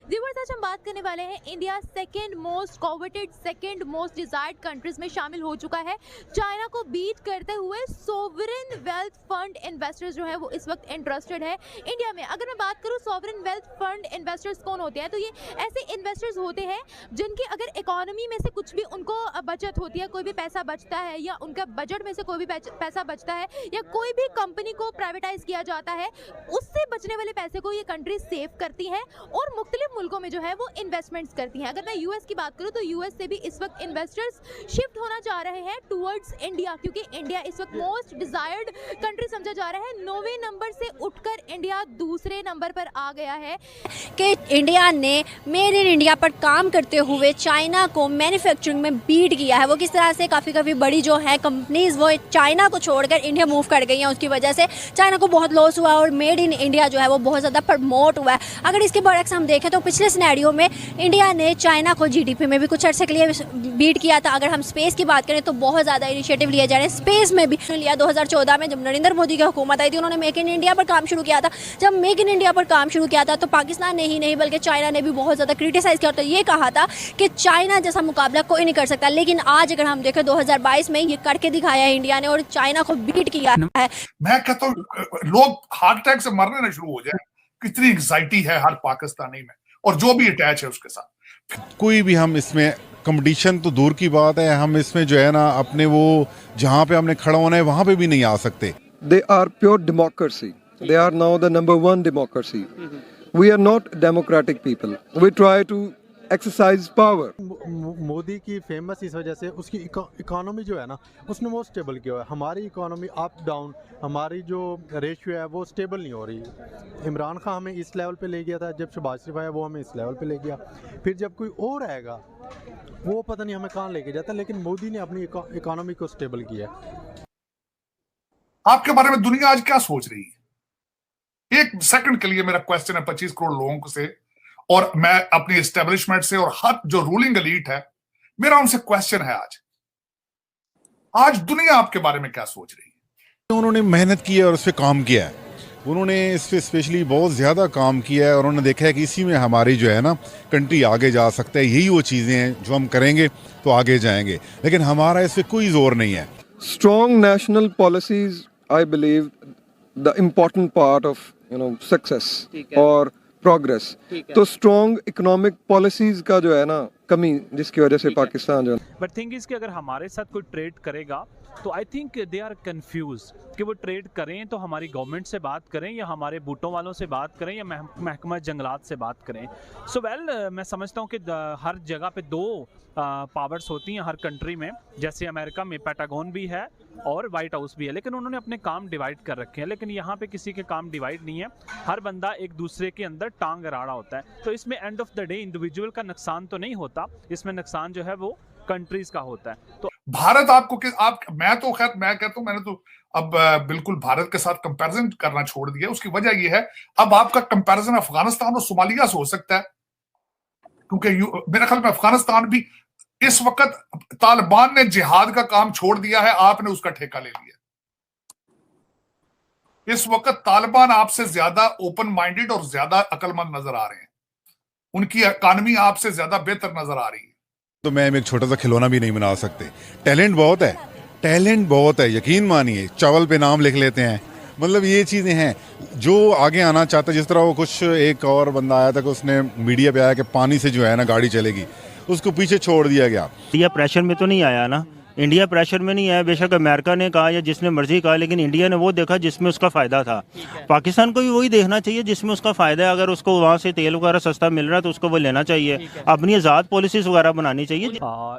Viewers, आज हम बात करने वाले हैं India second most coveted, second most desired countries में शामिल हो चुका है। चाइना को बीट करते हुए सोवरेन वेल्थ फंड इन्वेस्टर्स जो है वो इस वक्त इंटरेस्टेड है इंडिया में। अगर मैं बात करूं सोवरेन वेल्थ फंड इन्वेस्टर्स कौन होते हैं, तो ये ऐसे इन्वेस्टर्स होते हैं जिनकी अगर इकोनॉमी में से कुछ भी उनको बचत होती है, कोई भी पैसा बचता है या उनका बजट में से कोई भी पैसा बचता है या कोई भी कंपनी को प्राइवेटाइज किया जाता है, उससे बचने वाले पैसे को ये कंट्री सेव करती है और मुख्तलिफ मुल्कों में जो है वो इन्वेस्टमेंट्स करती हैं। अगर मैं यूएस की बात करूं तो यूएस से भी इस वक्त इन्वेस्टर्स शिफ्ट होना चाह रहे हैं टुवर्ड्स इंडिया, क्योंकि इंडिया इस वक्त मोस्ट डिजायर्ड कंट्री समझा जा रहा है। 9वें नंबर से उठकर इंडिया दूसरे नंबर पर आ गया है कि इंडिया ने मेड इन इंडिया पर काम करते हुए चाइना को मैन्युफैक्चरिंग में बीट किया है। वो किस तरह से काफ़ी बड़ी जो है कंपनीज वो चाइना को छोड़कर इंडिया मूव कर गई हैं, उसकी वजह से चाइना को बहुत लॉस हुआ और मेड इन इंडिया जो है वो बहुत ज़्यादा प्रमोट हुआ है। अगर इसके बरक्स हम देखें तो पिछले सिनेरियो में इंडिया ने चाइना को जीडीपी में भी कुछ अर्से के लिए बीट किया था। अगर हम स्पेस की बात करें तो बहुत ज़्यादा इनिशिएटिव लिए जा रहे हैं। स्पेस में भी लिया 2014 में जब नरेंद्र मोदी की हुकूमत आई थी, उन्होंने मेक इन इंडिया पर काम शुरू किया था। जब मेक इन इंडिया पर काम शुरू किया था तो पाकिस्तान ने ही नहीं बल्कि चाइना ने भी बहुत ज़्यादा क्रिटिसाइज़ किया, तो ये कहा था कि चाइना जैसा मुकाबला कोई नहीं कर सकता। लेकिन आज अगर हम देखें 2022 में ये करके दिखाया है इंडिया ने और चाइना को बीट किया है। मैं कहता हूँ लोग हार्ट अटैक से मरने ना शुरू हो जाए, कितनी एंग्जाइटी है हर पाकिस्तानी में और जो भी अटैच है उसके साथ। कोई भी हम इसमें कंपटीशन तो दूर की बात है, हम इसमें जो है ना अपने वो जहाँ पे हमने खड़ा होना है वहाँ पे भी नहीं आ सकते। They are pure democracy. They are now the number one democracy. We are not democratic people. We try to exercise power. Modi की फेमस इस वजह से उसकी इकोनॉमी जो है ना उसने वो स्टेबल किया है। हमारी इकोनॉमी अप डाउन, हमारी जो रेशियो है वो स्टेबल नहीं हो रही। इमरान खान हमें इस लेवल पे ले गया था, जब शहबाज शरीफ आया वो हमें इस लेवल पे ले गया, फिर जब कोई और आएगा वो पता नहीं हमें कहाँ लेके जाता, लेकिन मोदी ने अपनी इकोनॉमी को स्टेबल किया। आपके बारे में दुनिया आज क्या सोच रही है? एक सेकंड के लिए मेरा क्वेश्चन है 25 करोड़ लोगों से, और मैं अपनी एस्टेब्लिशमेंट से और हर जो रूलिंग एलीट है, मेरा उनसे क्वेश्चन है आज दुनिया आपके बारे में क्या सोच रही है? उन्होंने मेहनत की है और उस पर काम किया है। उन्होंने इस पर स्पेशली बहुत ज़्यादा काम किया है और उन्होंने देखा है कि इसी में हमारी जो है ना कंट्री आगे जा सकता है। यही वो चीज़ें हैं जो हम करेंगे तो आगे जाएंगे, लेकिन हमारा इस पर कोई जोर नहीं है। Strong national policies, I believe, the important part of success or progress. तो स्ट्रॉन्ग इकोनॉमिक पॉलिसीज का जो है ना कमी, जिसकी वजह से पाकिस्तान जो है। बट थिंग इज कि अगर हमारे साथ कोई ट्रेड करेगा तो I think they are confuse कि वो ट्रेड करें तो हमारी गवर्नमेंट से बात करें या हमारे बूटों वालों से बात करें या महकमा जंगलात से बात करें। सो मैं समझता हूँ कि हर जगह पे दो पावर्स होती हैं हर कंट्री में। जैसे अमेरिका में पेंटागन भी है और वाइट हाउस भी है, लेकिन उन्होंने अपने काम डिवाइड कर रखे हैं। लेकिन यहाँ पे किसी के काम डिवाइड नहीं है, हर बंदा एक दूसरे के अंदर टांग अड़ाड़ा होता है। तो इसमें end of the day individual का नुकसान तो नहीं होता, इसमें नुकसान जो है वो कंट्रीज का होता है। तो भारत आपको मैं कहता हूं मैंने तो अब बिल्कुल भारत के साथ कंपैरिजन करना छोड़ दिया। उसकी वजह यह है अब आपका कंपैरिजन अफगानिस्तान और सोमालिया से हो सकता है, क्योंकि मेरे ख्याल में अफगानिस्तान भी इस वक्त तालिबान ने जिहाद का काम छोड़ दिया है, आपने उसका ठेका ले लिया। इस वक्त तालिबान आपसे ज्यादा ओपन माइंडेड और ज्यादा अक्लमंद नजर आ रहे हैं, उनकी इकॉनमी आपसे ज्यादा बेहतर नजर आ रही है। तो मैं एक छोटा सा खिलौना भी नहीं बना सकते। टैलेंट बहुत है, यकीन मानिए। चावल पे नाम लिख लेते हैं, मतलब ये चीज़ें हैं जो आगे आना चाहता है। जिस तरह वो कुछ एक और बंदा आया था कि उसने मीडिया पे आया कि पानी से जो है ना गाड़ी चलेगी, उसको पीछे छोड़ दिया गया। इंडिया प्रेशर में तो नहीं आया ना, इंडिया प्रेशर में नहीं आया। बेशक अमेरिका ने कहा या जिसने मर्जी कहा, लेकिन इंडिया ने वो देखा जिसमें उसका फ़ायदा था। पाकिस्तान को भी वही देखना चाहिए जिसमें उसका फ़ायदा है। अगर उसको वहाँ से तेल वगैरह सस्ता मिल रहा है तो उसको वो लेना चाहिए, अपनी आज़ाद पॉलिसीज़ वगैरह बनानी चाहिए।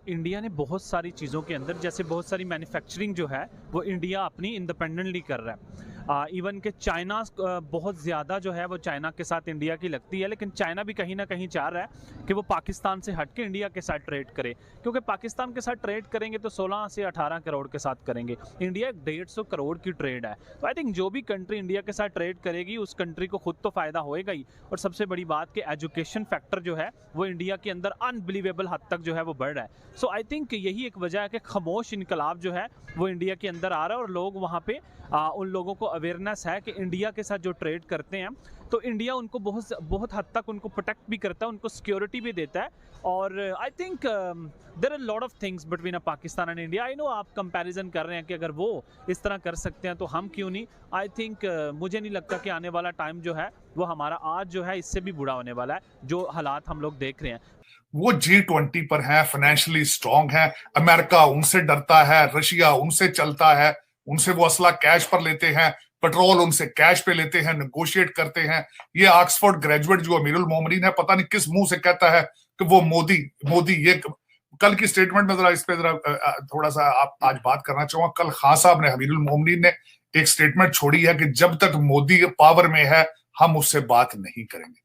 इंडिया ने बहुत सारी चीज़ों के अंदर, जैसे बहुत सारी मैन्युफैक्चरिंग जो है वो इंडिया अपनी इंडिपेंडेंटली कर रहा है। इवन के चाइना बहुत ज़्यादा जो है वो चाइना के साथ इंडिया की लगती है, लेकिन चाइना भी कहीं ना कहीं चाह रहा है कि वो पाकिस्तान से हट के इंडिया के साथ ट्रेड करे, क्योंकि पाकिस्तान के साथ ट्रेड करेंगे तो 16 से 18 करोड़ के साथ करेंगे। इंडिया 150 करोड़ की ट्रेड है, तो आई थिंक जो भी कंट्री इंडिया के साथ ट्रेड करेगी उस कंट्री को खुद तो फ़ायदा होएगा ही, और सबसे बड़ी बात कि एजुकेशन फैक्टर जो है वो इंडिया के अंदर अनबिलीवेबल हद तक जो है वो बढ़ रहा है। सो आई थिंक यही एक वजह है कि खामोश इनकलाब जो है वो इंडिया के अंदर आ रहा है, और लोग वहाँ पे उन लोगों को अवेयरनेस है कि इंडिया के साथ जो ट्रेड करते हैं तो इंडिया उनको बहुत बहुत हद तक उनको प्रोटेक्ट भी करता है, उनको सिक्योरिटी भी देता है। और I think there are lot of things between a Pakistan and India. I know आप कंपैरिजन कर रहे हैं कि अगर वो इस तरह कर सकते हैं तो हम क्यों नहीं। आई थिंक मुझे नहीं लगता कि आने वाला टाइम जो है वो हमारा आज जो है इससे भी बुरा होने वाला है, जो हालात हम लोग देख रहे हैं। वो G20 पर है, फाइनेंशियली स्ट्रांग है, अमेरिका उनसे डरता है, रशिया उनसे चलता है, उनसे वो असला कैश पर लेते हैं, पेट्रोल उनसे कैश पे लेते हैं, नेगोशिएट करते हैं। ये ऑक्सफोर्ड ग्रेजुएट जो अमीरुल मोमिनीन है, पता नहीं किस मुंह से कहता है कि वो मोदी ये कल की स्टेटमेंट में जरा इस पे जरा थोड़ा सा आप आज बात करना चाहूंगा। कल खान साहब ने, अमीरुल मोमिनीन ने एक स्टेटमेंट छोड़ी है कि जब तक मोदी पावर में है हम उससे बात नहीं करेंगे।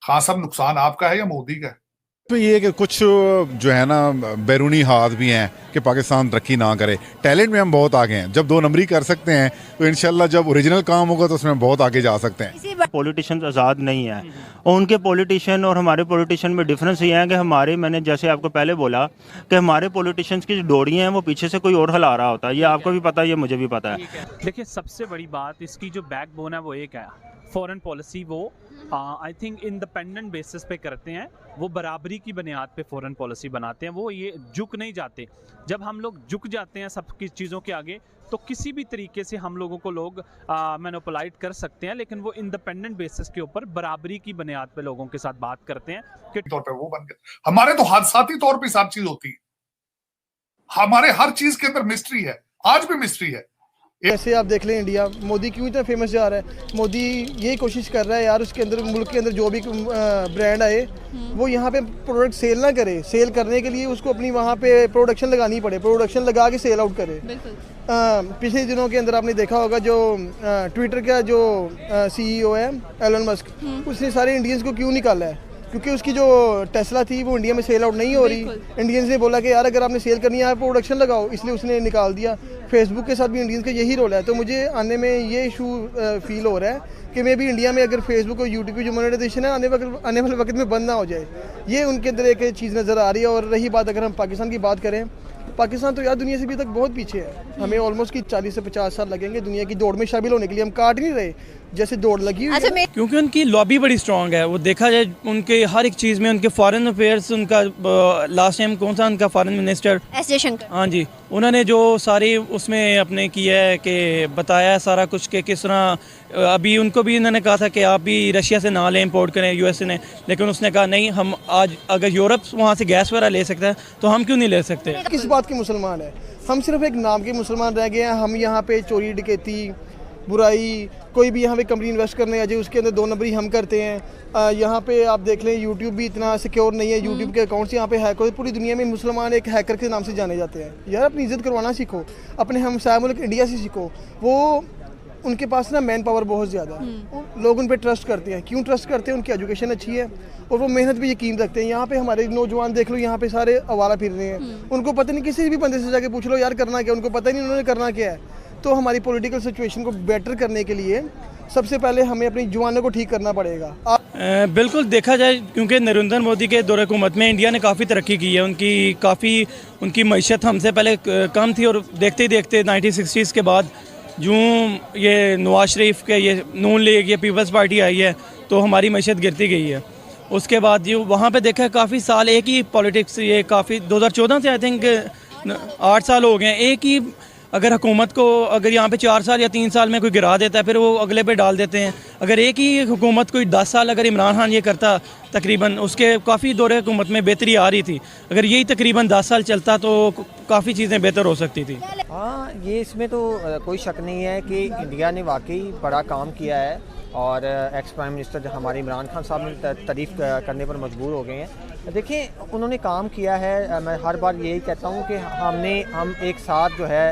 खान साहब, नुकसान आपका है या मोदी का है? तो ये कि कुछ जो है ना बैरूनी हाथ भी हैं कि पाकिस्तान तरक्की ना करे। टैलेंट में हम बहुत आगे हैं, जब 2 नंबरी कर सकते हैं तो इंशाल्लाह जब ओरिजिनल काम होगा तो उसमें बहुत आगे जा सकते हैं। पॉलिटिशियंस आज़ाद नहीं है, और उनके पॉलिटिशियन और हमारे पॉलिटिशियन में डिफरेंस ये है कि हमारे, मैंने जैसे आपको पहले बोला कि हमारे पॉलिटिशियंस की जो डोरियाँ हैं वो पीछे से कोई और हिला रहा होता है। ये आपको भी पता है, ये मुझे भी पता है। देखिए, सबसे बड़ी बात इसकी जो बैकबोन है वो एक है, फॉरेन पॉलिसी वो आई थिंक इंडिपेंडेंट बेसिस पे करते हैं, वो बराबरी की बुनियाद पे फॉरेन पॉलिसी बनाते हैं, वो ये झुक नहीं जाते। जब हम लोग झुक जाते हैं सब की चीज़ों के आगे तो किसी भी तरीके से हम लोगों को लोग मैनिपुलेट कर सकते हैं, लेकिन वो इंडिपेंडेंट बेसिस के ऊपर बराबरी की बुनियाद पे लोगों के साथ बात करते हैं कि तौर पे वो बन गए। हमारे तो हादसाती तौर पे सब चीज होती है, हमारे हर चीज के अंदर मिस्ट्री है, आज भी मिस्ट्री है। ऐसे आप देख लें, इंडिया मोदी क्यों इतना फेमस जा रहा है। मोदी यही कोशिश कर रहा है यार, उसके अंदर मुल्क के अंदर जो भी ब्रांड आए वो यहाँ पे प्रोडक्ट सेल ना करे, सेल करने के लिए उसको अपनी वहाँ पे प्रोडक्शन लगानी पड़े, प्रोडक्शन लगा के सेल आउट करे। पिछले दिनों के अंदर आपने देखा होगा जो ट्विटर का जो CEO है एलन मस्क, उसने सारे इंडियंस को क्यों निकाला है, क्योंकि उसकी जो टेस्ला थी वो इंडिया में सेल आउट नहीं हो रही। इंडियंस ने बोला कि यार अगर आपने सेल करनी है आप प्रोडक्शन लगाओ, इसलिए उसने निकाल दिया। फेसबुक के साथ भी इंडियंस का यही रोल है। तो मुझे आने में ये इशू फील हो रहा है कि मे भी इंडिया में अगर फेसबुक और यूट्यूब की जो मोनेटाइजेशन है आने वाले वक्त में बंद ना हो जाए, ये उनके अंदर एक चीज़ नज़र आ रही है। और रही बात अगर हम पाकिस्तान की बात करें, पाकिस्तान तो यार दुनिया से अभी तक बहुत पीछे है। हमें ऑलमोस्ट की 40 से 50 साल लगेंगे दुनिया की दौड़ में शामिल होने के लिए। हम काट नहीं रहे जैसे दौड़ लगी हुई है, क्योंकि उनकी लॉबी बड़ी स्ट्रांग है। वो देखा जाए उनके हर एक चीज़ में, उनके फॉरेन अफेयर्स, उनका लास्ट टाइम कौन सा उनका फॉरेन मिनिस्टर एस जयशंकर, हाँ जी, उन्होंने जो सारी उसमें अपने किया है कि बताया है सारा कुछ कि किस तरह। अभी उनको भी उन्होंने कहा था कि आप भी रशिया से ना लें, इंपोर्ट करें USA ने, लेकिन उसने कहा नहीं, हम आज अगर यूरोप वहाँ से गैस वगैरह ले सकता है तो हम क्यों नहीं ले सकते। किस बात के मुसलमान है हम? सिर्फ एक नाम के मुसलमान रह गए हैं। हम यहाँ पे चोरी डकैती बुराई, कोई भी यहाँ पे कंपनी इन्वेस्ट करने आ जाए उसके अंदर 2 नंबरी हम करते हैं। यहाँ पे आप देख लें यूट्यूब भी इतना सिक्योर नहीं है, यूट्यूब के अकाउंट्स यहाँ पे हैक हो। पूरी दुनिया में मुसलमान एक हैकर के नाम से जाने जाते हैं। यार अपनी इज्जत करवाना सीखो, अपने हमसाया मुल्क इंडिया से सीखो। वो उनके पास ना मैन पावर बहुत ज़्यादा है, लोग उन पर ट्रस्ट करते हैं। क्यों ट्रस्ट करते हैं? उनकी एजुकेशन अच्छी है और वो मेहनत भी यकीन रखते हैं। यहाँ पे हमारे नौजवान देख लो, यहाँ पे सारे आवारा फिर रहे हैं, उनको पता नहीं, किसी भी बंदे से जाके पूछ लो यार करना क्या, उनको पता नहीं उन्होंने करना क्या है। तो हमारी पॉलिटिकल सिचुएशन को बेटर करने के लिए सबसे पहले हमें अपनी जवानों को ठीक करना पड़ेगा। बिल्कुल देखा जाए, क्योंकि नरेंद्र मोदी के दौर हुकूमत में इंडिया ने काफ़ी तरक्की की है। उनकी मईशत हमसे पहले कम थी, और देखते ही देखते 1960s के बाद जो ये नवाज शरीफ के ये नून लीग, ये पीपल्स पार्टी आई है, तो हमारी मईशत गिरती गई है। उसके बाद जो वहाँ पे देखा है काफ़ी साल एक ही पॉलिटिक्स, ये काफ़ी 2014 से आई थिंक 8 साल हो गए हैं एक ही। अगर हुकूमत को अगर यहाँ पे 4 साल या 3 साल में कोई गिरा देता है, फिर वो अगले पे डाल देते हैं। अगर एक ही हुकूमत कोई 10 साल अगर इमरान खान ये करता, तकरीबन उसके काफ़ी दौरे हुकूमत में बेहतरी आ रही थी। अगर यही तकरीबन 10 साल चलता तो काफ़ी चीज़ें बेहतर हो सकती थी। हाँ, ये इसमें तो कोई शक नहीं है कि इंडिया ने वाकई बड़ा काम किया है, और एक्स प्राइम मिनिस्टर हमारे इमरान खान साहब ने तारीफ़ करने पर मजबूर हो गए हैं। देखिए, उन्होंने काम किया है। मैं हर बार यही कहता हूँ कि हम एक साथ जो है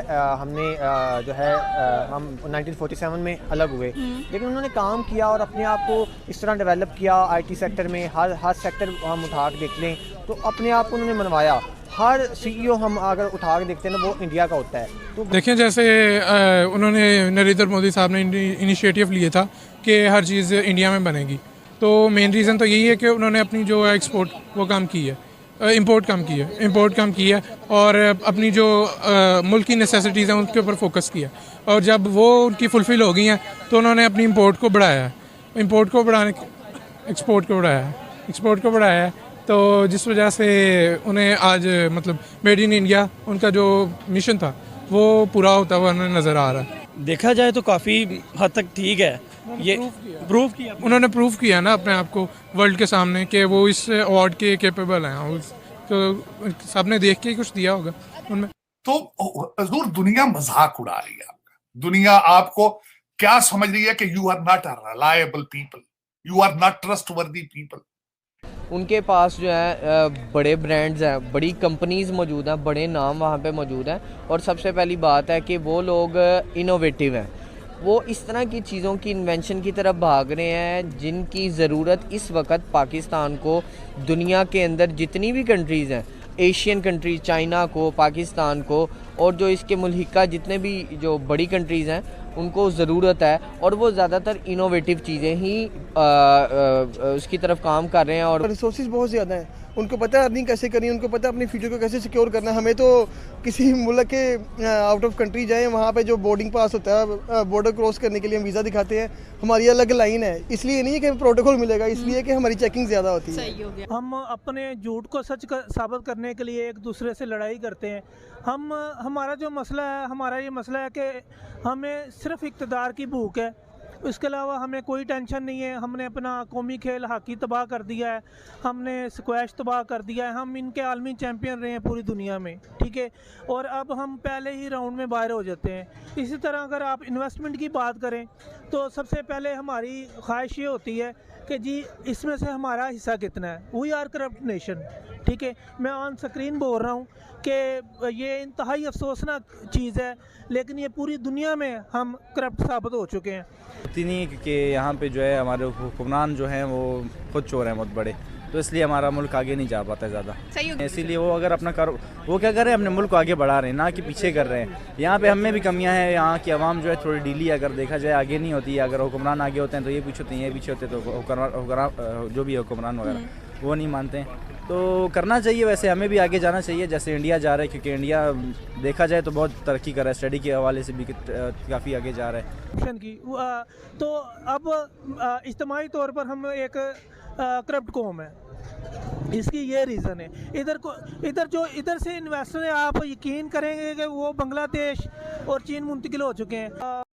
हम 1947 में अलग हुए, लेकिन उन्होंने काम किया और अपने आप को इस तरह डेवलप किया। IT सेक्टर में हर सेक्टर हम उठा के देख लें तो अपने आप को उन्होंने मनवाया। हर CEO हम अगर उठा के देखते हैं ना, वो इंडिया का होता है। तो देखिए, जैसे उन्होंने नरेंद्र मोदी साहब ने इनिशिएटिव लिए था कि हर चीज़ इंडिया में बनेगी, तो मेन रीज़न तो यही है कि उन्होंने अपनी जो एक्सपोर्ट वो कम की है, इंपोर्ट कम की है और अपनी जो मुल्क की नेसेसिटीज़ हैं उनके ऊपर फोकस किया। और जब वो उनकी फुलफ़िल हो गई हैं तो उन्होंने अपनी इंपोर्ट को बढ़ाया है। इंपोर्ट को बढ़ाने, एक्सपोर्ट को बढ़ाया है, एक्सपोर्ट को बढ़ाया है, तो जिस वजह से उन्हें आज मतलब मेड इन इंडिया उनका जो मिशन था वो पूरा होता हुआ उन्हें नज़र आ रहा है। देखा जाए तो काफ़ी हद तक ठीक है, ये प्रूव किया उन्होंने प्रूव किया ना अपने आप को वर्ल्ड के सामने कि वो इस अवार्ड के कैपेबल हैं, तो सबने देख के ही कुछ दिया होगा उनमें। तो हजूर दुनिया मजाक उड़ा रही है आपका, दुनिया आपको क्या समझ रही है कि you are not a reliable people, you are not trustworthy people. उनके पास जो है बड़े ब्रांड्स हैं, बड़ी कंपनीज मौजूद हैं, बड़े नाम वहाँ पे मौजूद हैं, और सबसे पहली बात है कि वो लोग इनोवेटिव हैं, वो इस तरह की चीज़ों की इन्वेंशन की तरफ भाग रहे हैं जिनकी ज़रूरत इस वक्त पाकिस्तान को, दुनिया के अंदर जितनी भी कंट्रीज़ हैं, एशियन कंट्रीज, चाइना को, पाकिस्तान को, और जो इसके मुल्हिका जितने भी जो बड़ी कंट्रीज़ हैं उनको ज़रूरत है, और वो ज़्यादातर इनोवेटिव चीज़ें ही उसकी तरफ काम कर रहे हैं। और रिसोर्सेज बहुत ज़्यादा हैं, उनको पता है अर्निंग कैसे करनी है, उनको पता है अपनी फ्यूचर को कैसे सिक्योर करना है। हमें तो किसी मुल्क के आउट ऑफ कंट्री जाएं, वहाँ पे जो बोर्डिंग पास होता है, बॉर्डर क्रॉस करने के लिए हम वीज़ा दिखाते हैं, हमारी अलग लाइन है, इसलिए नहीं है कि प्रोटोकॉल मिलेगा, इसलिए कि हमारी चेकिंग ज़्यादा होती है। हम अपने झूठ को सच साबित करने के लिए एक दूसरे से लड़ाई करते हैं। हमारा जो मसला है, हमारा ये मसला है कि हमें सिर्फ इक़्तिदार की भूख है, इसके अलावा हमें कोई टेंशन नहीं है। हमने अपना कौमी खेल हॉकी तबाह कर दिया है, हमने स्क्वैश तबाह कर दिया है, हम इनके आलमी चैम्पियन रहे हैं पूरी दुनिया में, ठीक है, और अब हम पहले ही राउंड में बाहर हो जाते हैं। इसी तरह अगर आप इन्वेस्टमेंट की बात करें तो सबसे पहले हमारी ख्वाहिश ये होती है कि जी इसमें से हमारा हिस्सा कितना है। वी आर करप्ट नेशन, ठीक है, मैं ऑन स्क्रीन बोल रहा हूँ कि ये इंतहाई अफसोसनाक चीज़ है, लेकिन ये पूरी दुनिया में हम करप्ट साबित हो चुके हैं। इतनी कि यहाँ पे जो है हमारे हुक्मरान जो हैं वो खुद चोर हैं बहुत बड़े, तो इसलिए हमारा मुल्क आगे नहीं जा पाता ज़्यादा। इसीलिए वो अगर अपना वो क्या कर रहे हैं, अपने मुल्क को आगे बढ़ा रहे हैं, ना कि पीछे कर रहे हैं। यहाँ पे हमें भी कमियाँ हैं, यहाँ की आवाम जो है थोड़ी ढीली अगर देखा जाए आगे नहीं होती है। अगर हुक्मरान आगे होते हैं तो ये पीछे होते हैं, ये पीछे होते हैं, तो जो भी हुक्मरान वगैरह वो नहीं मानते हैं। तो करना चाहिए, वैसे हमें भी आगे जाना चाहिए जैसे इंडिया जा रहा है, क्योंकि इंडिया देखा जाए तो बहुत तरक्की कर रहा है, स्टडी के हवाले से भी काफ़ी आगे जा रहा है की। तो अब इज्तिमाई तौर पर हम एक करप्ट कौम है, इसकी ये रीज़न है। इधर से इन्वेस्टर आप यकीन करेंगे कि वो बांग्लादेश और चीन मुंतकिल हो चुके हैं।